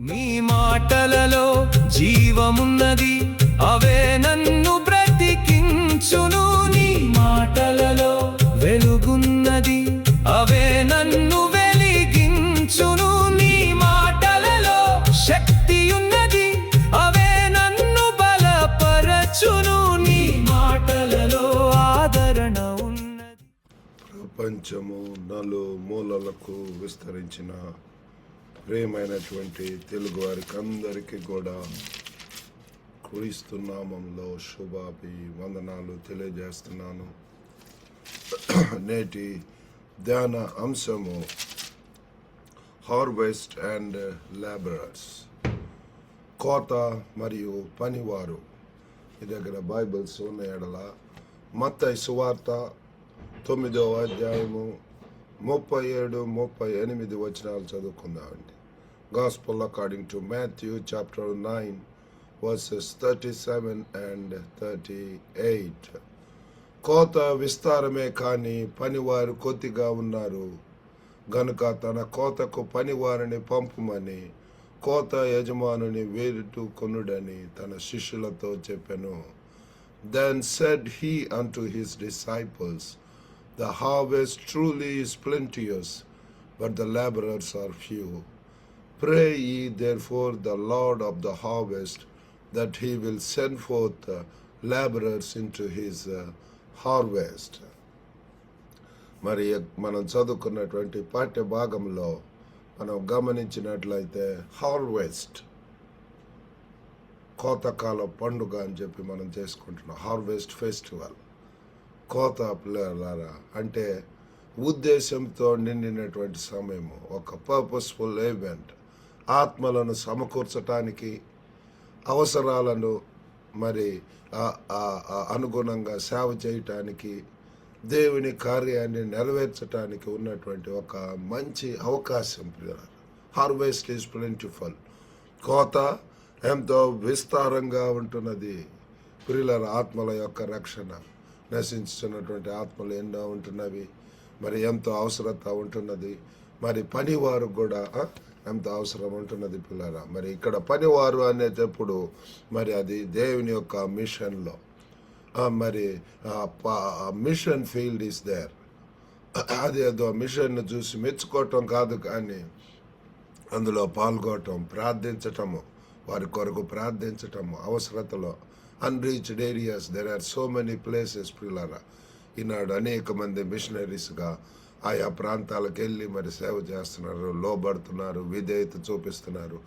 నీ మాటలలో జీవమున్నది, అవే నన్ను బ్రతికించును. నీ మాటలలో వెలుగున్నది, అవే నన్ను వెలిగించును. నీ మాటలలో శక్తియున్నది, అవే నన్ను బలపరచును. నీ మాటలలో ఆదరణ ఉన్నది. ప్రపంచము నలుమూలలకు విస్తరించిన ప్రియమైనటువంటి తెలుగు వారికి అందరికీ కూడా క్రీస్తు నామంలో శుభాభివందనాలు తెలియజేస్తున్నాను. నేటి ధ్యాన అంశము హార్వెస్ట్ అండ్ లేబరర్స్, కోత మరియు పనివారు. ఈ దగ్గర బైబిల్స్ ఉన్న ఎడల మత్తయి సువార్త 9వ అధ్యాయము 37-38 వచనాలు చదువుకుందామండి. Gospel according to Matthew chapter 9 verses 37 and 38. కోత విస్తారమే కానీ పనివారు కొద్దిగా ఉన్నారు గనుక తన కోతకు పనివారిని పంపుమని కోత యజమానుని వేడుకొనుడని తన శిష్యులతో చెప్పెను. Then said he unto his disciples, The harvest truly is plenteous, but the laborers are few. Pray ye therefore the Lord of the harvest, that he will send forth laborers into his harvest. మరి మనం చదువుకున్నటువంటి పాఠ్య భాగంలో మనం గమనించినట్లయితే harvest, కోతకాల పండుగ అని చెప్పి మనం చేసుకుంటున్నాం. హార్వెస్ట్ ఫెస్టివల్, కోత పిల్లలారా అంటే ఉద్దేశంతో నిండినటువంటి సమయము, ఒక పర్పస్ఫుల్ ఈవెంట్. ఆత్మలను సమకూర్చటానికి, అవసరాలను మరి అనుగుణంగా సేవ చేయటానికి, దేవుని కార్యాన్ని నెరవేర్చడానికి ఉన్నటువంటి ఒక మంచి అవకాశం పిల్లలారా. హార్వెస్ట్ ఈజ్ ప్లెంటిఫుల్, కోత ఎంతో విస్తారంగా ఉంటున్నది పిల్లలారా. ఆత్మల యొక్క రక్షణ, నశించుతున్నటువంటి ఆత్మలు ఎన్నో ఉంటున్నవి, మరి ఎంతో అవసరత ఉంటున్నది. మరి పనివారు కూడా ఎంతో అవసరం ఉంటున్నది పిల్లరా. మరి ఇక్కడ పనివారు అనేటప్పుడు మరి అది దేవుని యొక్క మిషన్లో, మరి మిషన్ ఫీల్డ్ ఈస్ దేర్. అదేదో మిషన్ను చూసి మెచ్చుకోవటం కాదు, కానీ అందులో పాల్గొనటం, ప్రార్థించటము, వారి కొరకు ప్రార్థించటము, అవసరతలో unreached areas, there are so many places పిల్లరా. ఈనాడు అనేక మంది మిషనరీస్గా ఆయా ప్రాంతాలకు వెళ్ళి మరి సేవ చేస్తున్నారు, లోబడుతున్నారు, విధేయత చూపిస్తున్నారు,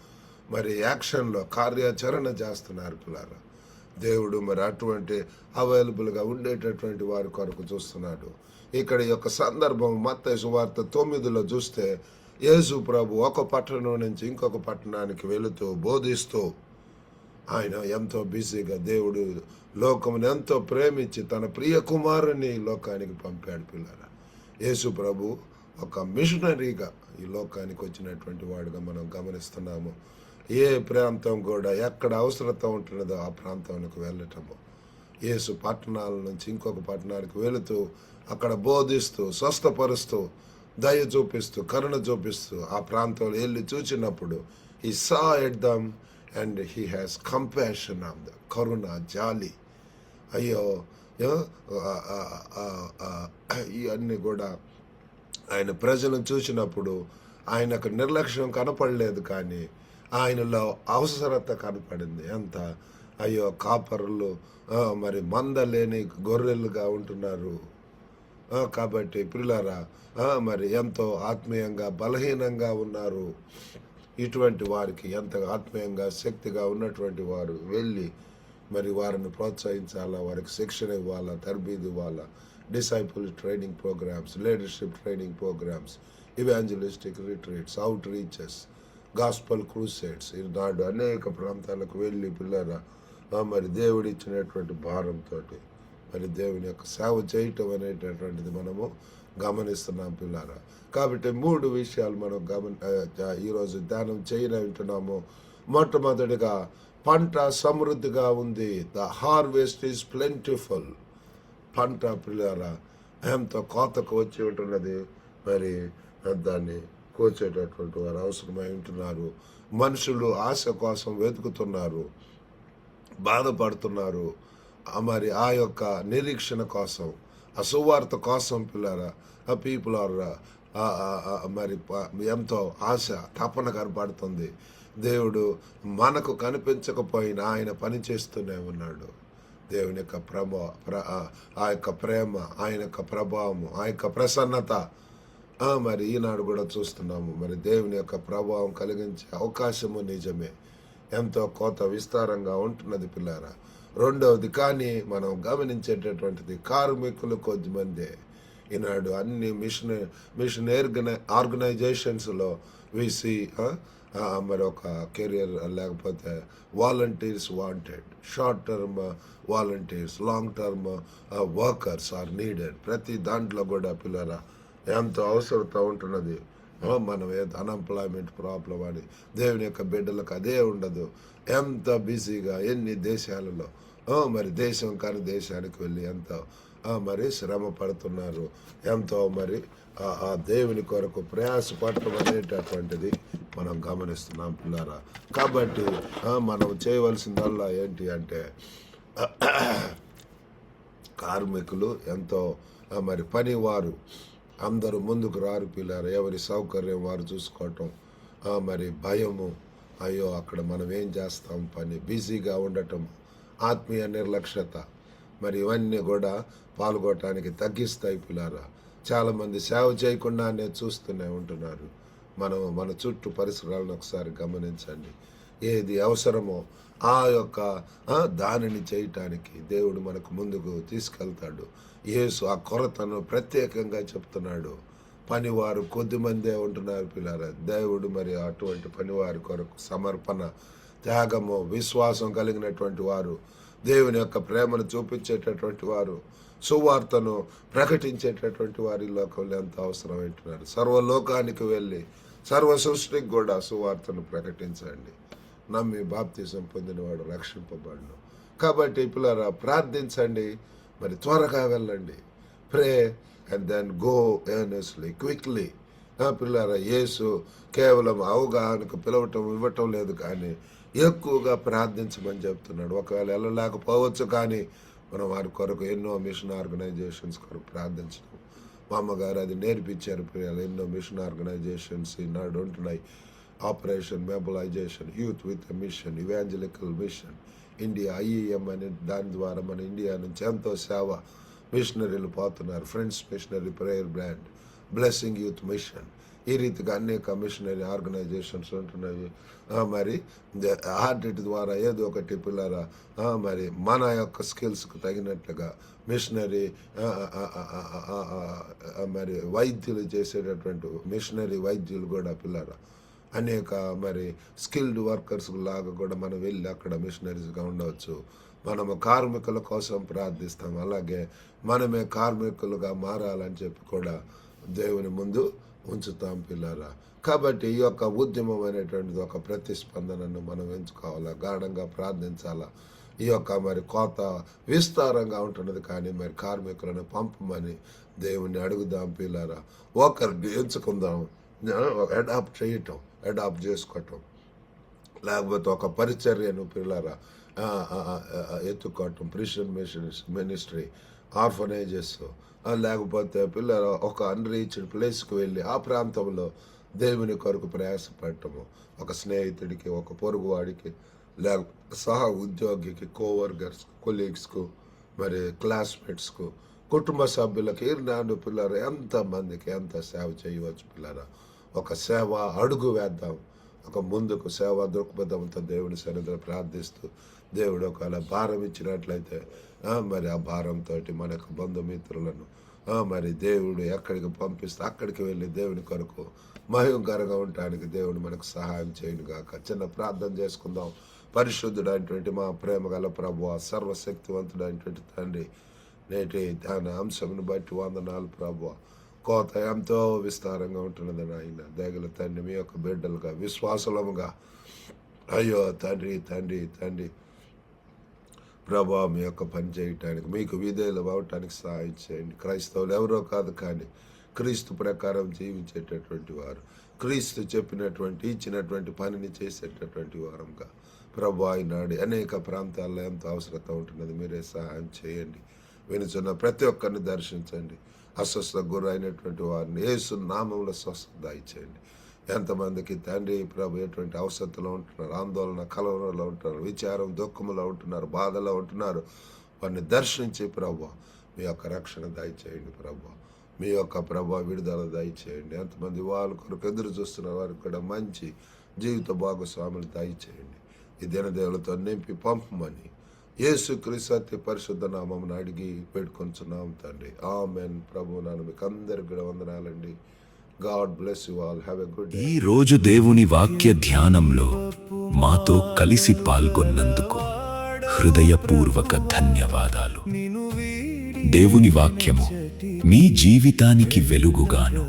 మరి యాక్షన్లో కార్యాచరణ చేస్తున్నారు పిల్లరా. దేవుడు మరి అటువంటి అవైలబుల్గా ఉండేటటువంటి వారి కొరకు చూస్తున్నాడు. ఇక్కడ ఈ యొక్క సందర్భం మత్తయి సువార్త 9లో చూస్తే యేసు ప్రభు ఒక పట్టణం నుంచి ఇంకొక పట్టణానికి వెళుతూ బోధిస్తూ ఆయన ఎంతో బిజీగా, దేవుడు లోకమును ఎంతో ప్రేమించి తన ప్రియ కుమారుని లోకానికి పంపాడు పిల్లరా. యేసు ప్రభు ఒక మిషనరీగా ఈ లోకానికి వచ్చినటువంటి వాడుగా మనం గమనిస్తున్నాము. ఏ ప్రాంతం కూడా ఎక్కడ అవసరత ఉంటున్నదో ఆ ప్రాంతానికి వెళ్ళటము, యేసు పట్టణాల నుంచి ఇంకొక పట్టణానికి వెళుతూ అక్కడ బోధిస్తూ, స్వస్థపరుస్తూ, దయ చూపిస్తూ, కరుణ చూపిస్తూ ఆ ప్రాంతంలో వెళ్ళి చూచినప్పుడు he saw at them and he has compassion of the, కరుణ, జాలి. అయ్యో ఇవన్నీ కూడా ఆయన ప్రజలను చూసినప్పుడు ఆయనకు నిర్లక్ష్యం కనపడలేదు, కానీ ఆయనలో అవసరత కనపడింది. ఎంత అయ్యో కాపరులు మరి మంద లేని గొర్రెలుగా ఉంటున్నారు. కాబట్టి పిల్లరా మరి ఎంతో ఆత్మీయంగా బలహీనంగా ఉన్నారు. ఇటువంటి వారికి ఎంత ఆత్మీయంగా శక్తిగా ఉన్నటువంటి వారు వెళ్ళి మరి వారిని ప్రోత్సహించాలా, వారికి శిక్షణ ఇవ్వాలా, తర్బీదు ఇవ్వాలా. Disciple training programmes, leadership training programmes, evangelistic retreats, outreaches, gospel crusades. ఈనాడు అనేక ప్రాంతాలకు వెళ్ళి పిల్లరా మరి దేవుడి ఇచ్చినటువంటి భారంతో మరి దేవుని యొక్క సేవ చేయటం అనేటటువంటిది మనము గమనిస్తున్నాం పిల్లారా. కాబట్టి 3 విషయాలు మనం ఈరోజు ధ్యానం వింటున్నాము. మొట్టమొదటిగా పంట సమృద్ధిగా ఉంది. The harvest is plentiful. పంట పిల్లారా ఎంతో కోతకు వచ్చి ఉంటున్నది. మరి దాన్ని కోసేటటువంటి వారు అవసరమై ఉంటున్నారు. మనుషులు ఆశ కోసం వెతుకుతున్నారు, బాధపడుతున్నారు. మరి ఆ యొక్క నిరీక్షణ కోసం, ఆ సువార్త కోసం పిల్లరా, ఆ పీపుల్ ఆర్ మరి ఎంతో ఆశ తపన కనపడుతుంది. దేవుడు మనకు కనిపించకపోయినా ఆయన పని చేస్తూనే ఉన్నాడు. దేవుని యొక్క ఆ యొక్క ప్రేమ, ఆయన యొక్క ప్రభావము, ఆ యొక్క ప్రసన్నత మరి ఈనాడు కూడా చూస్తున్నాము. మరి దేవుని యొక్క ప్రభావం కలిగించే అవకాశము నిజమే, ఎంతో కోత విస్తారంగా ఉంటున్నది పిల్లారా. రెండవది కానీ మనం గమనించేటటువంటిది, కార్మికులు కొద్దిమందే ఈనాడు అన్ని మిషన్ ఆర్గనైజేషన్స్లో వీసి మరి ఒక కెరియర్ లేకపోతే volunteers wanted, short term volunteers, long term workers are needed. ప్రతి దాంట్లో కూడా పిల్లరా ఎంతో అవసరత ఉంటున్నది. మనం ఏదో అన్ఎంప్లాయ్మెంట్ ప్రాబ్లం అని దేవుని యొక్క బిడ్డలకు అదే ఉండదు. ఎంత బిజీగా ఎన్ని దేశాలలో మరి దేశం కాని దేశానికి వెళ్ళి ఎంతో మరి శ్రమ పడుతున్నారు, ఎంతో మరి ఆ దేవుని కొరకు ప్రయాసపడటం అనేటటువంటిది మనం గమనిస్తున్నాం పిల్లారా. కాబట్టి మనం చేయవలసిందల్లా ఏంటి అంటే, కార్మికులు ఎంతో మరి పనివారు అందరూ ముందుకు రారు పిల్లారా. ఎవరి సౌకర్యం వారు చూసుకోవటం, మరి భయము, అయ్యో అక్కడ మనం ఏం చేస్తాం పని, బిజీగా ఉండటం, ఆత్మీయ నిర్లక్ష్యత, మరి ఇవన్నీ కూడా పాల్గొనడానికి తగ్గిస్తాయి పిల్లారా. చాలామంది సేవ చేయకుండానే చూస్తూనే ఉంటున్నారు. మన చుట్టూ పరిసరాలను ఒకసారి గమనించండి. ఏది అవసరమో ఆ యొక్క దానిని చేయటానికి దేవుడు మనకు ముందుకు తీసుకెళ్తాడు. యేసు ఆ కొరతను ప్రత్యేకంగా చెప్తున్నాడు. పనివారు కొద్దిమందే ఉంటున్నారు పిల్లారా. దేవుడు మరి అటువంటి పనివారి కొరకు సమర్పణ, త్యాగము, విశ్వాసం కలిగినటువంటి వారు, దేవుని యొక్క ప్రేమను చూపించేటటువంటి వారు, సువార్తను ప్రకటించేటటువంటి వారి లోకంలో ఎంత అవసరమైంటున్నారు. సర్వలోకానికి వెళ్ళి సర్వ సృష్టికి కూడా సువార్తను ప్రకటించండి. నమ్మి బాప్తిజం పొందినవాడు రక్షింపబడును. కాబట్టి పిల్లరా ప్రార్థించండి, మరి త్వరగా వెళ్ళండి. Pray and then go earnestly, quickly. పిల్లరా, యేసు కేవలం అవగాహనకు పిలవటం ఇవ్వటం లేదు, కానీ ఎక్కువగా ప్రార్థించమని చెప్తున్నాడు. ఒకవేళ వెళ్ళలేకపోవచ్చు, కానీ మనం వారి కొరకు ఎన్నో మిషన్ ఆర్గనైజేషన్స్ కొరకు ప్రార్థించడం, మా అమ్మగారు అది నేర్పించారు పిల్లలు. ఎన్నో మిషన్ ఆర్గనైజేషన్స్ ఈనాడు ఉంటున్నాయి. Operation mobilisation, youth with mission, evangelical mission, India IEM అనే దాని ద్వారా మన ఇండియా నుంచి ఎంతో సేవ మిషనరీలు పోతున్నారు. Friends missionary prayer brand, blessing youth mission, ఈ రీతిగా అనేక మిషనరీ ఆర్గనైజేషన్స్ ఉంటున్నాయి. మరి హార్ట్ ద్వారా ఏదో ఒకటి పిల్లరా మరి మన యొక్క స్కిల్స్కు తగినట్లుగా మిషనరీ మరి వైద్యులు చేసేటటువంటి మిషనరీ వైద్యులు కూడా పిల్లరా అనేక మరి స్కిల్డ్ వర్కర్స్ లాగా కూడా మనం వెళ్ళి అక్కడ మిషనరీస్గా ఉండవచ్చు. మనము కార్మికుల కోసం ప్రార్థిస్తాం, అలాగే మనమే కార్మికులుగా మారాలని చెప్పి కూడా దేవుని ముందు ఉంచుతాం పిల్లరా. కాబట్టి ఈ యొక్క ఉద్యమం అనేటువంటిది ఒక ప్రతిస్పందనను మనం ఎంచుకోవాలా, గాఢంగా ప్రార్థించాలా. ఈ యొక్క మరి కోత విస్తారంగా ఉంటున్నది, కానీ మరి కార్మికులను పంపమని దేవుణ్ణి అడుగుదాం పిల్లరా. ఒకరిని ఎంచుకుందాం, అడాప్ట్ చేసుకోవటం, లేకపోతే ఒక పరిచర్యను పిల్లరా ఎత్తుకోవటం, ప్రిషన్ మినిస్ట్రీ, ఆర్ఫనైజెస్, లేకపోతే పిల్లలు ఒక అన్రీచ్డ్ ప్లేస్కి వెళ్ళి ఆ ప్రాంతంలో దేవుని కొరకు ప్రయాసపడటము, ఒక స్నేహితుడికి, ఒక పొరుగువాడికి, లేకపోతే సహా ఉద్యోగికి, కోవర్కర్స్, కొలీగ్స్కు, మరి క్లాస్మేట్స్కు, కుటుంబ సభ్యులకు, ఈనాడు పిల్లలు ఎంతమందికి ఎంత సేవ చేయవచ్చు పిల్లరా. ఒక సేవ అడుగు వేద్దాం, ఒక ముందుకు సేవ దృక్పథంతో దేవుని సన్నిధిలో ప్రార్థిస్తూ, దేవుడు ఒకవేళ భారం ఇచ్చినట్లయితే మరి ఆ భారంతో మన యొక్క బంధుమిత్రులను మరి దేవుడు ఎక్కడికి పంపిస్తే అక్కడికి వెళ్ళి దేవుని కొరకు మహిమకరంగా ఉండటానికి దేవుడు మనకు సహాయం చేయను గాక. చిన్న ప్రార్థన చేసుకుందాం. పరిశుద్ధుడైనటువంటి మా ప్రేమ గల ప్రభువా, సర్వశక్తివంతుడైనటువంటి తండ్రి, నేటి ధ్యాన అంశమును బట్టి వందనాలు ప్రభువా. కోత ఎంతో విస్తారంగా ఉంటున్నది నాయన. దయగల తండ్రి, మీ యొక్క బిడ్డలుగా విశ్వాసముగా అయ్యో తండ్రి తండ్రి తండ్రి ప్రభా, మీ యొక్క పని చేయటానికి, మీకు విధేయులు అవ్వటానికి సహాయం చేయండి. క్రైస్తవులు ఎవరో కాదు, కానీ క్రీస్తు ప్రకారం జీవించేటటువంటి వారు, క్రీస్తు చెప్పినటువంటి ఇచ్చినటువంటి పనిని చేసేటటువంటి వారంగా ప్రభు ఈనాడు అనేక ప్రాంతాల్లో ఎంతో అవసరత ఉంటున్నది. మీరే సహాయం చేయండి. వినుచున్న ప్రతి ఒక్కరిని దర్శించండి. అస్వస్థకు గురైనటువంటి వారిని యేసు నామములో స్వస్థత ఇచ్చేయండి. ఎంతమందికి తండ్రి ప్రభు ఎటువంటి అవసరతలో ఉంటున్నారు, ఆందోళన కలవరంలో ఉంటున్నారు, విచారం దుఃఖములో ఉంటున్నారు, బాధలో ఉంటున్నారు, వారిని దర్శించి ప్రభు మీ యొక్క రక్షణ దయచేయండి. ప్రభు మీ యొక్క ప్రభు విడుదల దయచేయండి. ఎంతమంది వాళ్ళ కొరకు ఎదురు చూస్తున్న వారికి కూడా మంచి జీవిత భాగస్వాములు దయచేయండి. ఈ దినదేవులతో నింపి పంపమని యేసుక్రీస్తు అతి పరిశుద్ధ నామమున అడిగి పెట్టుకొంచున్నాం తండ్రి. ఆమెన్. ప్రభు నాన్న మీకు అందరికి కూడా వందనాలండి. God bless you all. Have a good day. ఈ రోజు దేవుని వాక్య ధ్యానంలో మాతో కలిసి పాల్గొన్నందుకు హృదయపూర్వక ధన్యవాదాలు. దేవుని వాక్యము మీ జీవితానికి వెలుగుగాను,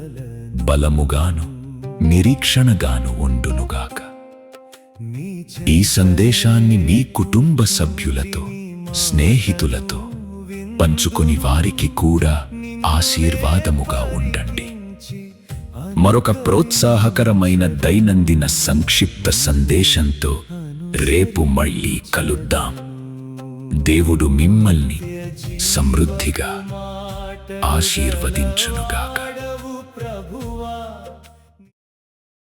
బలముగాను, నిరీక్షణగాను ఉండునుగాక. ఈ సందేశాన్ని మీ కుటుంబ సభ్యులతో, స్నేహితులతో పంచుకొని వారికి కూడా ఆశీర్వాదముగా ఉండండి. మరొక ప్రోత్సాహకరమైన దైనందిన సంక్షిప్త సందేశంతో రేపు మళ్ళీ కలుద్దాం. దేవుడు మిమ్మల్ని సమృద్ధిగా ఆశీర్వదించునుగాక.